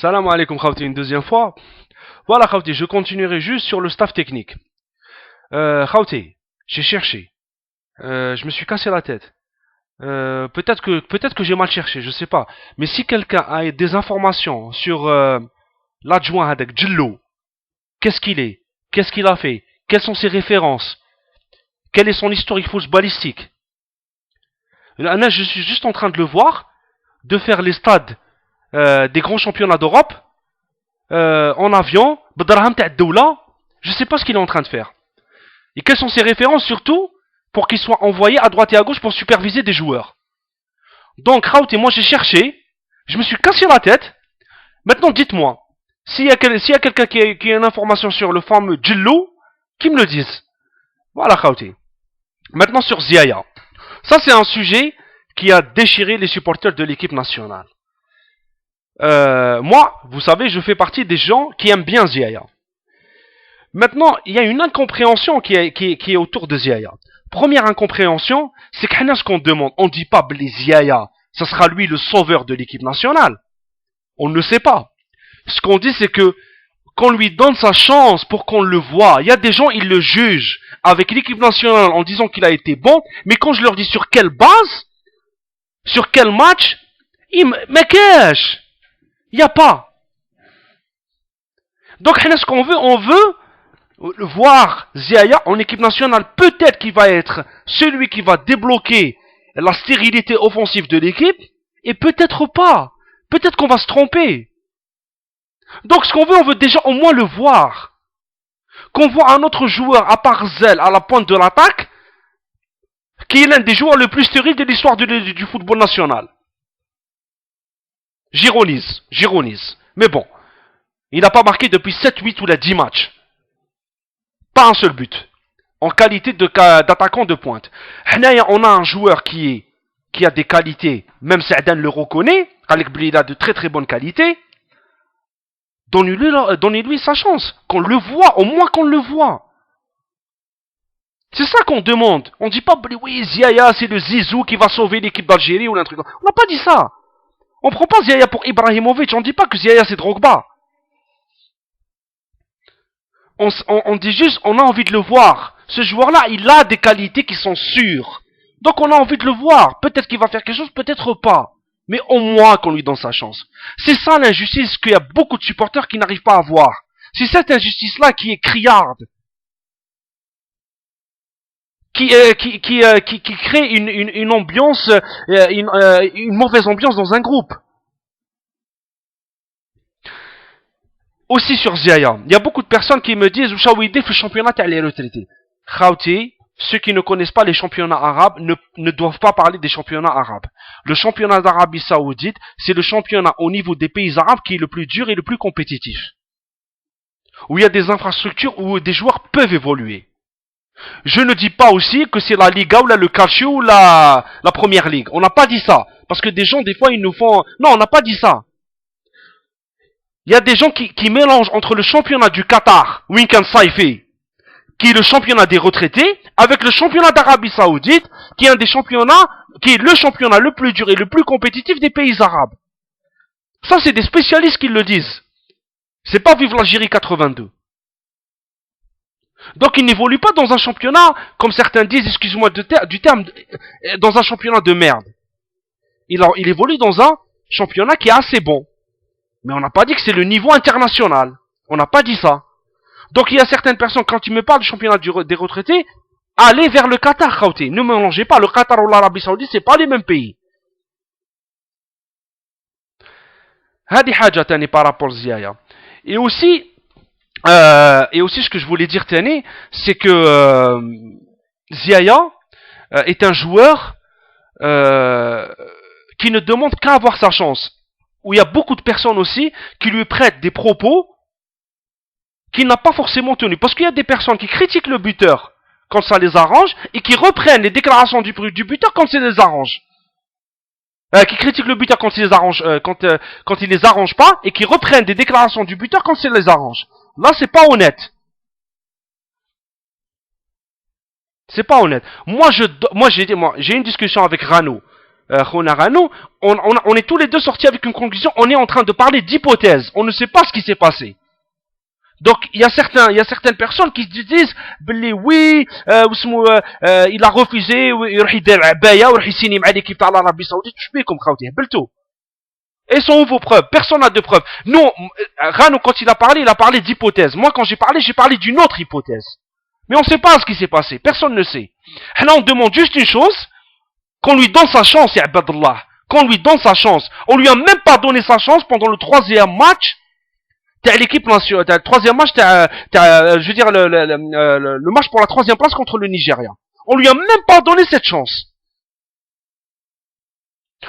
Salam alaikum Khawti une deuxième fois. Voilà Khawti, je continuerai juste sur le staff technique. Khawti, j'ai cherché. Je me suis cassé la tête. Peut-être que j'ai mal cherché, je sais pas. Mais si quelqu'un a des informations sur l'adjoint avec Djillo, qu'est-ce qu'il est, qu'est-ce qu'il a fait, quelles sont ses références, quel est son historique footballistique. Là, je suis juste en train de le voir, de faire les stades des grands championnats d'Europe en avion, Bedraham Doula, je sais pas ce qu'il est en train de faire. Et quelles sont ses références surtout pour qu'il soit envoyé à droite et à gauche pour superviser des joueurs. Donc Raoult et moi j'ai cherché, je me suis cassé la tête. Maintenant dites-moi, s'il y a quelqu'un qui a une information sur le fameux Djillo, qui me le dise. Voilà Raoult. Maintenant sur Ziaya. Ça c'est un sujet qui a déchiré les supporters de l'équipe nationale. Moi, vous savez, je fais partie des gens qui aiment bien Ziaya. Maintenant, il y a une incompréhension qui est autour de Ziaya. Première incompréhension, c'est que ce qu'on demande, on ne dit pas Ziaya, ça sera lui le sauveur de l'équipe nationale. On ne le sait pas. Ce qu'on dit, c'est que qu'on lui donne sa chance pour qu'on le voie. Il y a des gens, ils le jugent avec l'équipe nationale en disant qu'il a été bon, mais quand je leur dis sur quelle base, sur quel match, ils me cachent. Il n'y a pas. Donc, ce qu'on veut, on veut voir Ziaya en équipe nationale. Peut-être qu'il va être celui qui va débloquer la stérilité offensive de l'équipe, et peut-être pas. Peut-être qu'on va se tromper. Donc, ce qu'on veut, on veut déjà au moins le voir. Qu'on voit un autre joueur à part Zell à la pointe de l'attaque, qui est l'un des joueurs les plus stériles de l'histoire du football national. J'ironise. Mais bon, il n'a pas marqué depuis 7, 8 ou 10 matchs. Pas un seul but. En qualité d'attaquant de pointe. On a un joueur qui a des qualités, même Saadane le reconnaît, il a de très très bonnes qualités. Donnez-lui sa chance. Qu'on le voit, au moins qu'on le voit. C'est ça qu'on demande. On ne dit pas, oui, Ziaya, c'est le Zizou qui va sauver l'équipe d'Algérie ou un truc. On n'a pas dit ça. On prend pas Ziaya pour Ibrahimovic, on dit pas que Ziaya c'est Drogba. On dit juste, on a envie de le voir. Ce joueur-là, il a des qualités qui sont sûres. Donc on a envie de le voir. Peut-être qu'il va faire quelque chose, peut-être pas. Mais au moins qu'on lui donne sa chance. C'est ça l'injustice qu'il y a beaucoup de supporters qui n'arrivent pas à voir. C'est cette injustice-là qui est criarde. Qui crée une ambiance, une mauvaise ambiance dans un groupe. Aussi sur Ziaya, il y a beaucoup de personnes qui me disent Ouchawidi, le championnat est retraité. Khawti, ceux qui ne connaissent pas les championnats arabes ne doivent pas parler des championnats arabes. Le championnat d'Arabie Saoudite, c'est le championnat au niveau des pays arabes qui est le plus dur et le plus compétitif. Où il y a des infrastructures où des joueurs peuvent évoluer. Je ne dis pas aussi que c'est la Liga ou le Calcio ou la Première Ligue. On n'a pas dit ça. Parce que des gens, des fois, ils nous font... Non, on n'a pas dit ça. Il y a des gens qui mélangent entre le championnat du Qatar, Winkan Saifi, qui est le championnat des retraités, avec le championnat d'Arabie Saoudite, qui est un des championnats, qui est le championnat le plus dur et le plus compétitif des pays arabes. Ça, c'est des spécialistes qui le disent. C'est pas Vive l'Algérie 82. Donc il n'évolue pas dans un championnat, comme certains disent, excuse-moi du terme, dans un championnat de merde. Il évolue dans un championnat qui est assez bon. Mais on n'a pas dit que c'est le niveau international. On n'a pas dit ça. Donc il y a certaines personnes, quand ils me parlent du championnat des retraités, allez vers le Qatar, Khawti. Ne mélangez pas, le Qatar ou l'Arabie Saoudite, c'est pas les mêmes pays. Hadi haja tani par rapport à Ziaya. Et aussi, ce que je voulais dire, Tani, c'est que Ziaya est un joueur qui ne demande qu'à avoir sa chance. Où il y a beaucoup de personnes aussi qui lui prêtent des propos qu'il n'a pas forcément tenus. Parce qu'il y a des personnes qui critiquent le buteur quand ça les arrange et qui reprennent les déclarations du buteur quand ça les arrange. Qui critiquent le buteur quand il les arrange, quand il les arrange pas et qui reprennent des déclarations du buteur quand ça les arrange. Là, c'est pas honnête. C'est pas honnête. Moi, j'ai une discussion avec Rano. Khona Rano, on est tous les deux sortis avec une conclusion, on est en train de parler d'hypothèses, on ne sait pas ce qui s'est passé. Donc il y a certaines personnes qui disent oui, il a refusé, l'équipe de l'Arabie Saoudite, et sont où vos preuves? Personne n'a de preuves. Nous, Rano, quand il a parlé d'hypothèses. Moi, quand j'ai parlé d'une autre hypothèse. Mais on ne sait pas ce qui s'est passé. Personne ne sait. Là, on demande juste une chose, qu'on lui donne sa chance, ya Abdallah. Qu'on lui donne sa chance. On lui a même pas donné sa chance pendant le troisième match. T'as l'équipe nationale, t'as le troisième match, je veux dire, le match pour la troisième place contre le Nigeria. On lui a même pas donné cette chance.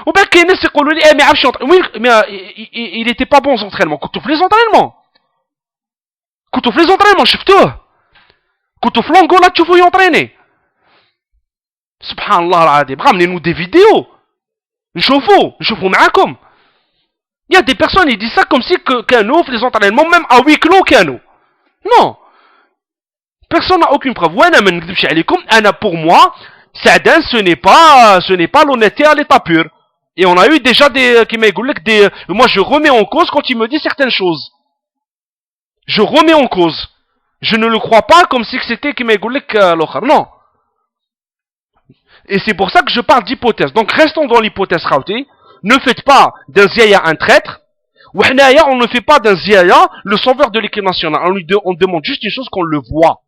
Ou bien qu'il c'est qu'on lui dit, oui, mais il était pas bon aux entraînements. Couteau les entraînements. Couteau les entraînements, شفتوه. Couteau l'Angola, tu veux y entraîner. Subhanallah العظيم. Ramenez-nous des vidéos. نشوفوا معاكم. Il y a des personnes, ils disent ça comme si qu'un ouf, les entraînements, même à huis clos qu'un ouf. Non. Personne n'a aucune preuve. Pour moi, Sa'dan, ce n'est pas l'honnêteté à l'état pur. Et on a eu déjà moi je remets en cause quand il me dit certaines choses. Je remets en cause. Je ne le crois pas comme si c'était l'autre. Non. Et c'est pour ça que je parle d'hypothèse. Donc restons dans l'hypothèse Khawti. Ne faites pas d'un Ziaya un traître. On ne fait pas d'un Ziaya le sauveur de l'équipe nationale. On demande juste une chose, qu'on le voit.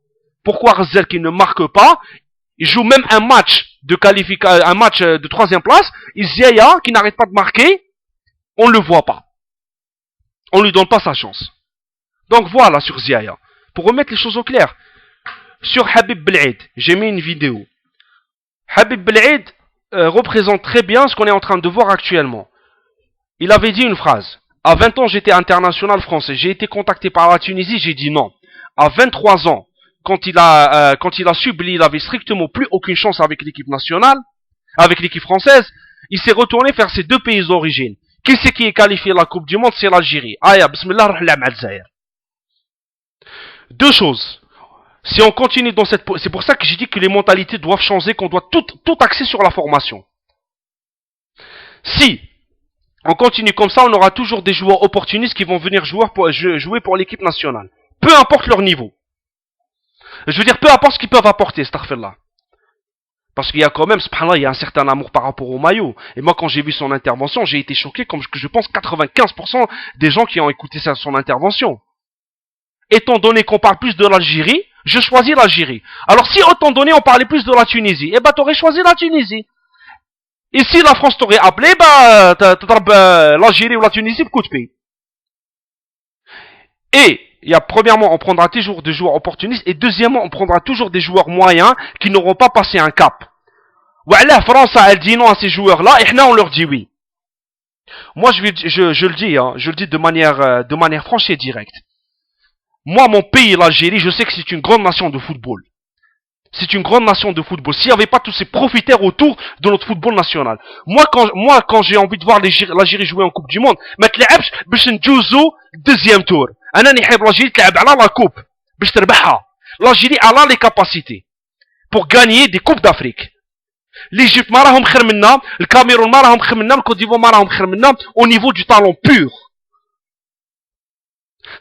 Pourquoi Razel qui ne marque pas, il joue même un match de troisième place, et Ziaya qui n'arrête pas de marquer, on ne le voit pas. On ne lui donne pas sa chance. Donc voilà sur Ziaya. Pour remettre les choses au clair. Sur Habib Bel'id, j'ai mis une vidéo. Habib Bel'id représente très bien ce qu'on est en train de voir actuellement. Il avait dit une phrase. À 20 ans, j'étais international français. J'ai été contacté par la Tunisie, j'ai dit non. À 23 ans, quand il a subi, il avait strictement plus aucune chance avec l'équipe nationale, avec l'équipe française. Il s'est retourné vers ses deux pays d'origine. Qui c'est qui est qualifié à la Coupe du Monde? C'est l'Algérie. Aya, bismillah, rahla ma'al. Deux choses. Si on continue dans c'est pour ça que j'ai dit que les mentalités doivent changer, qu'on doit tout axer sur la formation. Si on continue comme ça, on aura toujours des joueurs opportunistes qui vont venir jouer pour l'équipe nationale. Peu importe leur niveau. Je veux dire, peu importe ce qu'ils peuvent apporter, astaghfirullah. Parce qu'il y a quand même, subhanallah, il y a un certain amour par rapport au maillot. Et moi, quand j'ai vu son intervention, j'ai été choqué, comme je pense 95% des gens qui ont écouté son intervention. Étant donné qu'on parle plus de l'Algérie, je choisis l'Algérie. Alors si autant donné on parlait plus de la Tunisie, eh ben t'aurais choisi la Tunisie. Et si la France t'aurait appelé, l'Algérie ou la Tunisie, coup de pied. Et premièrement, on prendra toujours des joueurs opportunistes, et deuxièmement, on prendra toujours des joueurs moyens qui n'auront pas passé un cap. La France, elle dit non à ces joueurs-là, et là on leur dit oui. Moi, je le dis de manière franche et directe. Moi, mon pays, l'Algérie, je sais que c'est une grande nation de football. C'est une grande nation de football. S'il n'y avait pas tous ces profiteurs autour de notre football national. Moi, quand j'ai envie de voir l'Algérie jouer en Coupe du Monde, deuxième tour. L'Algérie a les capacités pour gagner des Coupes d'Afrique. L'Égypte, le Cameroun, le Côte d'Ivoire, au niveau du talent pur.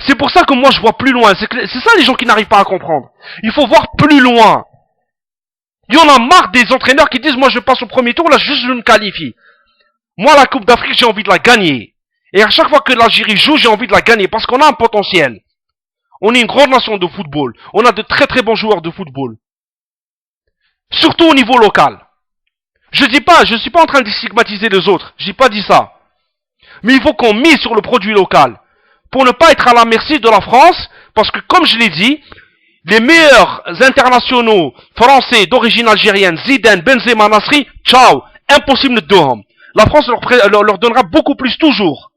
C'est pour ça que moi je vois plus loin. C'est ça les gens qui n'arrivent pas à comprendre. Il faut voir plus loin. Il y en a marre des entraîneurs qui disent moi je passe au premier tour, là juste je me qualifie. Moi la Coupe d'Afrique j'ai envie de la gagner. Et à chaque fois que l'Algérie joue j'ai envie de la gagner parce qu'on a un potentiel. On est une grande nation de football. On a de très très bons joueurs de football. Surtout au niveau local. Je suis pas en train de stigmatiser les autres. J'ai pas dit ça. Mais il faut qu'on mise sur le produit local. Pour ne pas être à la merci de la France, parce que comme je l'ai dit, les meilleurs internationaux français d'origine algérienne, Zidane, Benzema, Nasri, ciao, impossible de deux. La France leur donnera beaucoup plus toujours.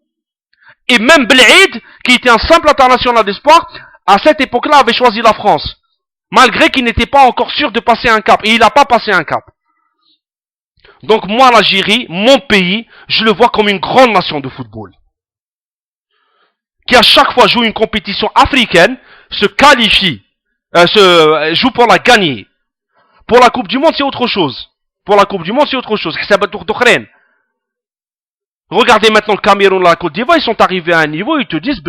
Et même Bel'id, qui était un simple international d'espoir, à cette époque-là avait choisi la France, malgré qu'il n'était pas encore sûr de passer un cap, et il n'a pas passé un cap. Donc moi, l'Algérie, mon pays, je le vois comme une grande nation de football, qui à chaque fois joue une compétition africaine, se qualifie, joue pour la gagner. Pour la Coupe du Monde, c'est autre chose. Pour la Coupe du Monde, c'est autre chose. Regardez maintenant le Cameroun, la Côte d'Ivoire, ils sont arrivés à un niveau, ils te disent,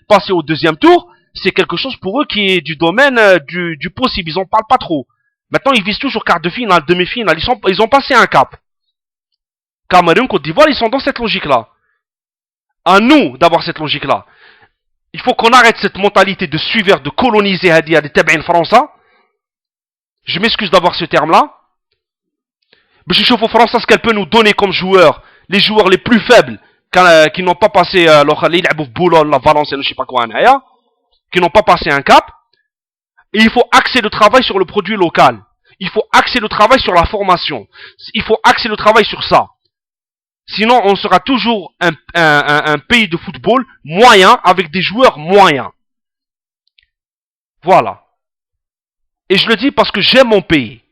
passer au deuxième tour, c'est quelque chose pour eux qui est du domaine du possible, ils en parlent pas trop. Maintenant, ils visent toujours quart de finale, demi-finale, ils ont passé un cap. Cameroun, Côte d'Ivoire, ils sont dans cette logique-là. À nous d'avoir cette logique-là. Il faut qu'on arrête cette mentalité de suivre, de coloniser Hadi des Tab'in français. Je m'excuse d'avoir ce terme-là. Mais je chauffe au français ce qu'elle peut nous donner comme joueurs, les joueurs les plus faibles, qui n'ont pas passé la Valenciennes, je sais pas quoi, qui n'ont pas passé un cap. Et il faut axer le travail sur le produit local. Il faut axer le travail sur la formation. Il faut axer le travail sur ça. Sinon, on sera toujours un pays de football moyen avec des joueurs moyens. Voilà. Et je le dis parce que j'aime mon pays.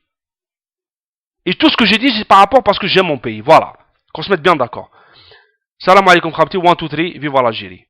Et tout ce que j'ai dit, c'est par rapport parce que j'aime mon pays. Voilà. Qu'on se mette bien d'accord. Salam alaikum, khabti, 1, 2, 3, vive l'Algérie.